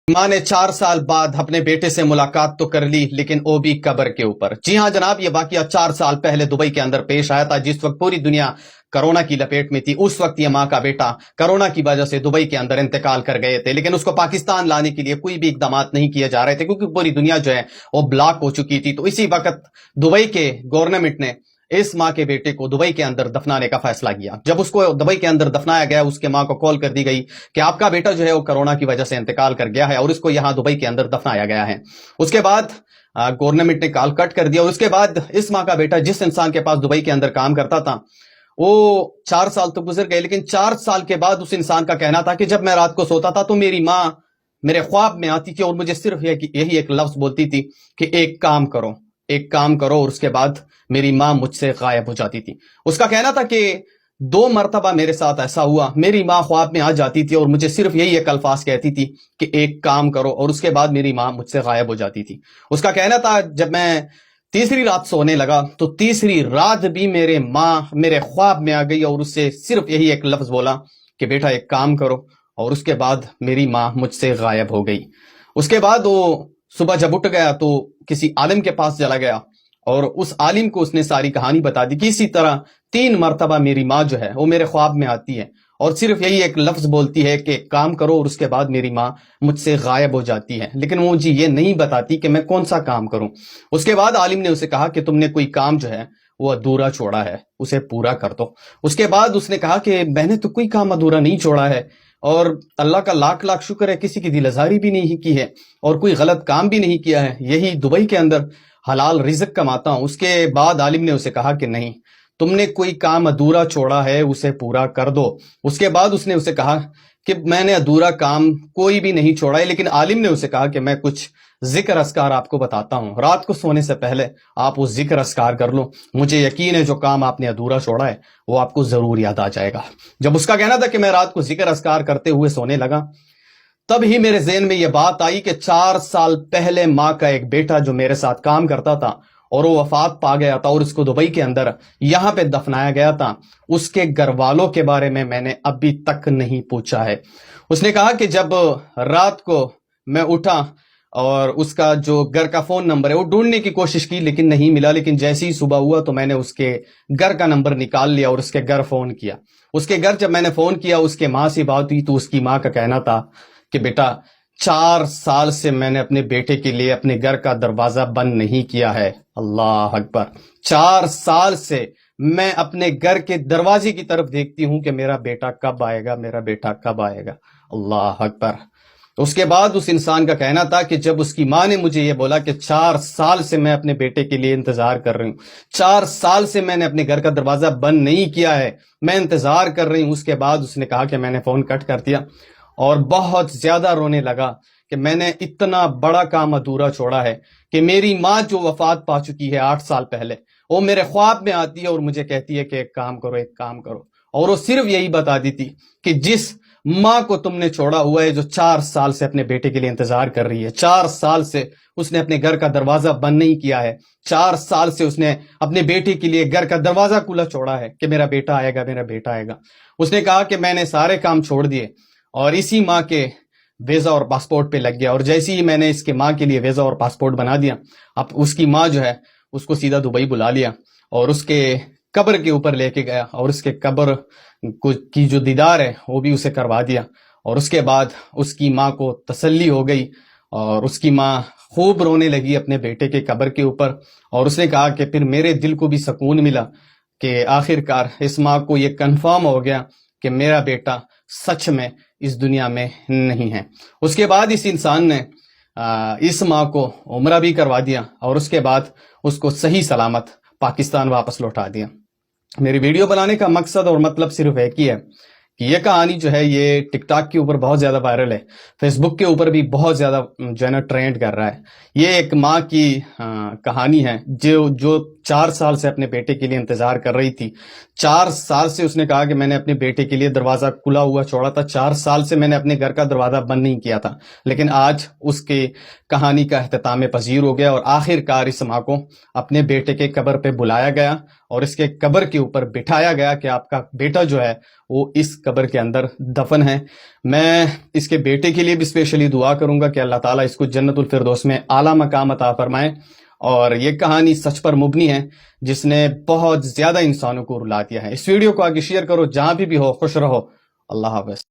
ماں نے 4 سال بعد اپنے بیٹے سے ملاقات تو کر لی، لیکن وہ بھی قبر کے اوپر۔ جی ہاں جناب، یہ واقعہ 4 سال پہلے دبئی کے اندر پیش آیا تھا، جس وقت پوری دنیا کرونا کی لپیٹ میں تھی۔ اس وقت یہ ماں کا بیٹا کرونا کی وجہ سے دبئی کے اندر انتقال کر گئے تھے، لیکن اس کو پاکستان لانے کے لیے کوئی بھی اقدامات نہیں کیے جا رہے تھے، کیونکہ پوری دنیا جو ہے وہ بلاک ہو چکی تھی۔ تو اسی وقت دبئی کے گورنمنٹ نے اس ماں کے بیٹے کو دبئی کے اندر دفنانے کا فیصلہ کیا۔ جب اس کو دبئی کے اندر دفنایا گیا، اس کے ماں کو کال کر دی گئی کہ آپ کا بیٹا جو ہے وہ کرونا کی وجہ سے انتقال کر گیا ہے اور اس کو یہاں دبئی کے اندر دفنایا گیا ہے۔ اس کے بعد گورنمنٹ نے کال کٹ کر دیا، اور اس کے بعد اس ماں کا بیٹا جس انسان کے پاس دبئی کے اندر کام کرتا تھا، وہ 4 سال تو گزر گئے، لیکن 4 سال کے بعد اس انسان کا کہنا تھا کہ جب میں رات کو سوتا تھا تو میری ماں میرے خواب میں آتی تھی اور مجھے صرف یہی ایک لفظ بولتی تھی کہ ایک کام کرو، ایک کام کرو، اور اس کے بعد میری ماں مجھ سے غائب ہو جاتی تھی۔ اس کا کہنا تھا کہ 2 مرتبہ میرے ساتھ ایسا ہوا، میری ماں خواب میں آ جاتی تھی اور مجھے صرف یہی ایک الفاظ کہتی تھی کہ ایک کام کرو، اور اس کے بعد میری ماں مجھ سے غائب ہو جاتی تھی۔ اس کا کہنا تھا جب میں تیسری رات سونے لگا تو تیسری رات بھی میرے ماں میرے خواب میں آ گئی اور اس سے صرف یہی ایک لفظ بولا کہ بیٹا ایک کام کرو، اور اس کے بعد میری ماں مجھ سے غائب ہو گئی۔ اس کے بعد وہ صبح جب اٹھ گیا تو کسی عالم کے پاس چلا گیا، اور اس عالم کو اس نے ساری کہانی بتا دی کہ اسی طرح 3 مرتبہ میری ماں جو ہے وہ میرے خواب میں آتی ہے اور صرف یہی ایک لفظ بولتی ہے کہ کام کرو، اور اس کے بعد میری ماں مجھ سے غائب ہو جاتی ہے، لیکن وہ مجھے یہ نہیں بتاتی کہ میں کون سا کام کروں۔ اس کے بعد عالم نے اسے کہا کہ تم نے کوئی کام جو ہے وہ ادھورا چھوڑا ہے، اسے پورا کر دو۔ اس کے بعد اس نے کہا کہ میں نے تو کوئی کام ادھورا نہیں چھوڑا ہے، اور اللہ کا لاکھ لاکھ شکر ہے کسی کی دل آزاری بھی نہیں کی ہے اور کوئی غلط کام بھی نہیں کیا ہے، یہی دبئی کے اندر حلال رزق کماتا ہوں۔ اس کے بعد عالم نے اسے کہا کہ نہیں، تم نے کوئی کام ادھورا چھوڑا ہے، اسے پورا کر دو۔ اس کے بعد اس نے اسے کہا کہ میں نے ادھورا کام کوئی بھی نہیں چھوڑا ہے، لیکن عالم نے اسے کہا کہ میں کچھ ذکر اذکار آپ کو بتاتا ہوں، رات کو سونے سے پہلے آپ وہ ذکر اذکار کر لو، مجھے یقین ہے جو کام آپ نے ادھورا چھوڑا ہے وہ آپ کو ضرور یاد آ جائے گا۔ جب اس کا کہنا تھا کہ میں رات کو ذکر اذکار کرتے ہوئے سونے لگا، تب ہی میرے ذہن میں یہ بات آئی کہ 4 سال پہلے ماں کا ایک بیٹا جو میرے ساتھ کام کرتا تھا اور وہ وفات پا گیا تھا اور اس کو دبئی کے اندر یہاں پہ دفنایا گیا تھا، اس کے گھر والوں کے بارے میں نے ابھی تک نہیں پوچھا ہے۔ اس نے کہا کہ جب رات کو میں اٹھا اور اس کا جو گھر کا فون نمبر ہے وہ ڈھونڈنے کی کوشش کی لیکن نہیں ملا، لیکن جیسے ہی صبح ہوا تو میں نے اس کے گھر کا نمبر نکال لیا اور اس کے گھر فون کیا۔ اس کے گھر جب میں نے فون کیا، اس کے ماں سے بات ہوئی تو اس کی ماں کا کہنا تھا کہ بیٹا 4 سال سے میں نے اپنے بیٹے کے لیے اپنے گھر کا دروازہ بند نہیں کیا ہے۔ اللہ اکبر! 4 سال سے میں اپنے گھر کے دروازے کی طرف دیکھتی ہوں کہ میرا بیٹا کب آئے گا، میرا بیٹا کب آئے گا۔ اللہ اکبر! اس کے بعد اس انسان کا کہنا تھا کہ جب اس کی ماں نے مجھے یہ بولا کہ 4 سال سے میں اپنے بیٹے کے لیے انتظار کر رہی ہوں، 4 سال سے میں نے اپنے گھر کا دروازہ بند نہیں کیا ہے، میں انتظار کر رہی ہوں، اس کے بعد اس نے کہا کہ میں نے فون کٹ کر دیا اور بہت زیادہ رونے لگا کہ میں نے اتنا بڑا کام ادھورا چھوڑا ہے کہ میری ماں جو وفات پا چکی ہے 8 سال پہلے، وہ میرے خواب میں آتی ہے اور مجھے کہتی ہے کہ ایک کام کرو، ایک کام کرو، اور وہ صرف یہی بتا دیتی کہ جس ماں کو تم نے چھوڑا ہوا ہے، جو 4 سال سے اپنے بیٹے کے لیے انتظار کر رہی ہے، 4 سال سے اس نے اپنے گھر کا دروازہ بند نہیں کیا ہے، 4 سال سے اس نے اپنے بیٹے کے لیے گھر کا دروازہ کھلا چھوڑا ہے کہ میرا بیٹا آئے گا، میرا بیٹا آئے گا۔ اس نے کہا کہ میں نے سارے کام چھوڑ دیے اور اسی ماں کے ویزا اور پاسپورٹ پہ لگ گیا، اور جیسے ہی میں نے اس کے ماں کے لیے ویزا اور پاسپورٹ بنا دیا، اب اس کی ماں جو ہے اس کو سیدھا دبئی بلا لیا اور اس کے قبر کے اوپر لے کے گیا اور اس کے قبر کی جو دیدار ہے وہ بھی اسے کروا دیا، اور اس کے بعد اس کی ماں کو تسلی ہو گئی اور اس کی ماں خوب رونے لگی اپنے بیٹے کے قبر کے اوپر، اور اس نے کہا کہ پھر میرے دل کو بھی سکون ملا کہ آخرکار اس ماں کو یہ کنفرم ہو گیا کہ میرا بیٹا سچ میں اس دنیا میں نہیں ہے۔ اس کے بعد اس انسان نے اس ماں کو عمرہ بھی کروا دیا اور اس کے بعد اس کو صحیح سلامت پاکستان واپس لوٹا دیا۔ میری ویڈیو بنانے کا مقصد اور مطلب صرف ایک ہی ہے کہ یہ کہانی جو ہے یہ ٹک ٹاک کے اوپر بہت زیادہ وائرل ہے، فیس بک کے اوپر بھی بہت زیادہ جو ہے نا ٹرینڈ کر رہا ہے۔ یہ ایک ماں کی کہانی ہے جو 4 سال سے اپنے بیٹے کے لیے انتظار کر رہی تھی۔ 4 سال سے اس نے کہا کہ میں نے اپنے بیٹے کے لیے دروازہ کھلا ہوا چھوڑا تھا، 4 سال سے میں نے اپنے گھر کا دروازہ بند نہیں کیا تھا، لیکن آج اس کی کہانی کا اختتام پذیر ہو گیا اور آخر کار اس ماں کو اپنے بیٹے کے قبر پہ بلایا گیا اور اس کے قبر کے اوپر بٹھایا گیا کہ آپ کا بیٹا جو ہے وہ اس قبر کے اندر دفن ہے۔ میں اس کے بیٹے کے لیے بھی اسپیشلی دعا کروں گا کہ اللہ تعالیٰ اس کو جنت الفردوس میں اعلیٰ مقام عطا فرمائے، اور یہ کہانی سچ پر مبنی ہے جس نے بہت زیادہ انسانوں کو رلا دیا ہے۔ اس ویڈیو کو آگے شیئر کرو، جہاں بھی ہو خوش رہو، اللہ حافظ۔